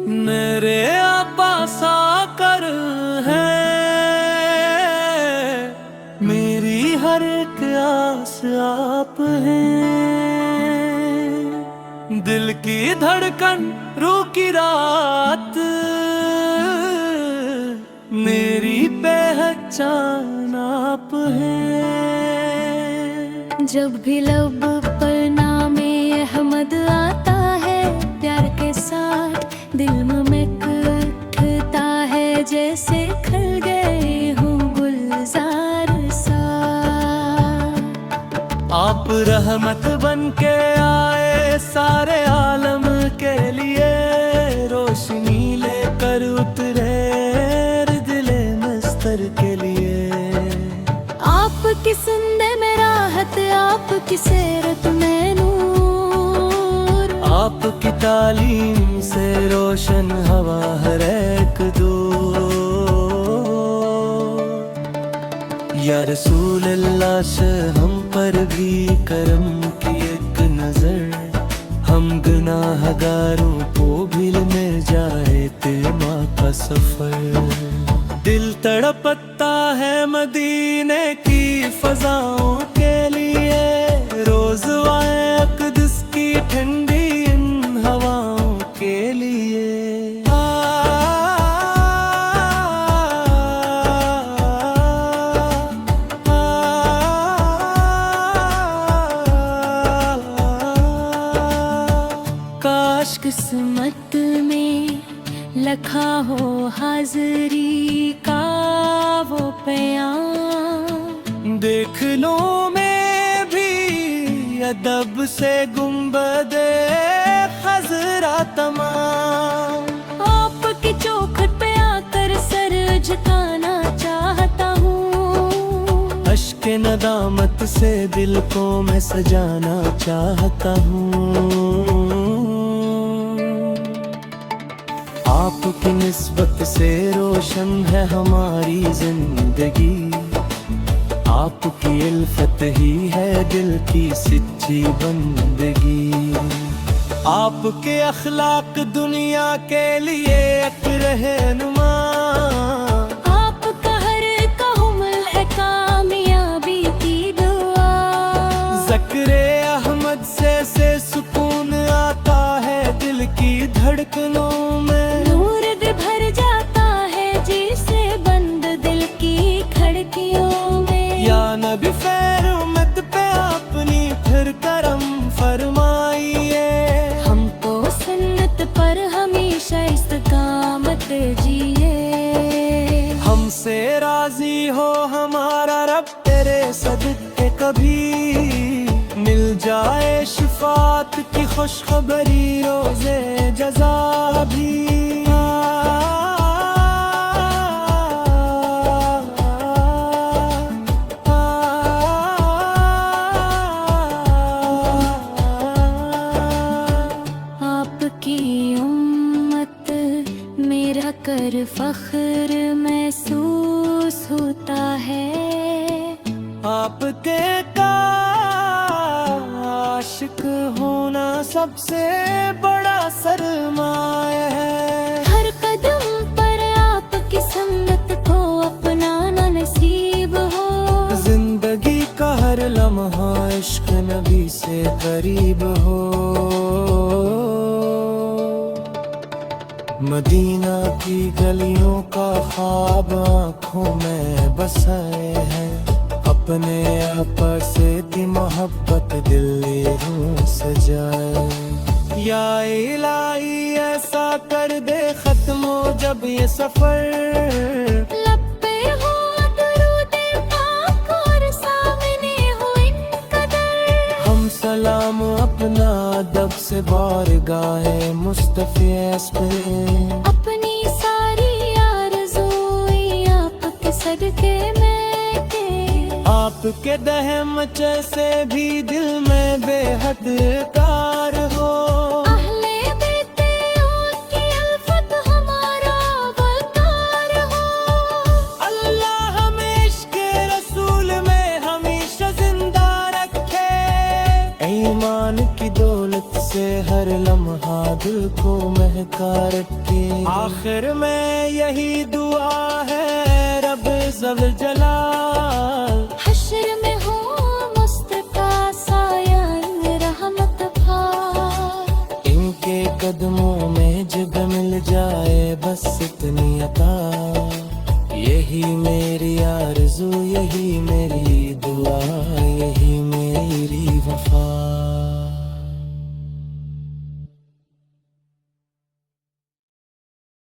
मेरे आपा साकर है, मेरी हर एक आस आप हैं। दिल की धड़कन रूह की रात, मेरी पहचान आप हैं। जब भी लब पर नामे अहमद आता है, प्यार के साथ दिल में उठता है, जैसे खिल गए हूँ गुलजार सा। आप रहमत बन के आए सारे आलम के लिए, रोशनी लेकर उतरे दिले मस्तर के लिए। आपकी सुनने में राहत, आपकी सीरत में नूर, आपकी तालीम से रोशन हवा हर एक दूर। या रसूल अल्लाह से हम पर भी करम की एक नजर, हम गुनाहगारों को भी मिल जाए तेमा का सफर। दिल तड़पता है मदीने की फजाओं के लिए, रोज आए अक़दस की ठंडी इन हवाओं के लिए। काश किस्मत में लखा हो हाज़री का वो प्याम, देख लो मैं भी अदब से गुंबदे खजरा तमाम। आपकी चौखट पे आकर सर झुकाना चाहता हूँ, अश्क नदामत से दिल को मैं सजाना चाहता हूँ। आपकी निस्बत से रोशन है हमारी जिंदगी, आपकी इल्फत ही है दिल की सच्ची बंदगी। आपके अखलाक दुनिया के लिए एक रहनुमा, आपका हर कहुमल है कामयाबी की दुआ। ज़िक्र अहमद से सुकून आता है दिल की धड़कनों में। नूर दे भर जाता है जिसे बंद दिल की खिड़कियों में। या नबी खैर उम्मत पे अपनी फिर करम फरमाइए, हमको सुन्नत पर हमेशा इस्तकामत जिए। हमसे राजी हो हमारा रब तेरे सदक़े कभी, मिल जाए शिफात की खुशखबरी रोज़े जज़ा भी। आपकी उम्मत मेरा कर फख्र महसूस होता है, आपके का आशिक होना सबसे बड़ा सरमाया है। हर कदम पर आपकी सुन्नत को अपनाना नसीब हो, जिंदगी का हर लम्हा इश्क नबी से करीब हो। मदीना की गलियों का ख्वाब आँखों में बसाए हैं, अपने आपा से दी मोहब्बत दिल रूह सजाए। या इलाही ऐसा कर दे खत्म हो जब ये सफर, लब पे हो दुरूद पाक और सामने हो इन कदर। हम सलाम अपना अदब से बारगाहे मुस्तफ़ी पे, अपनी सारी आरज़ूएं आपके सदके में के। आपके दहम से भी दिल में बेहद कार हो। अहले बेते की अल्फत हमारा वकार हो। अल्लाह हमें इश्क़ रसूल में हमेशा जिंदा रखे, ईमान उनकी दौलत से हर लम्हा दिल को महका रखे। आखिर में यही दुआ है रब ज़ल जलाल, हश्र में हो मुस्तफा सायन रहमत भार। इनके कदमों में जब मिल जाए बस इतनी अता, यही मेरी आरज़ू, यही मेरी दुआ, यही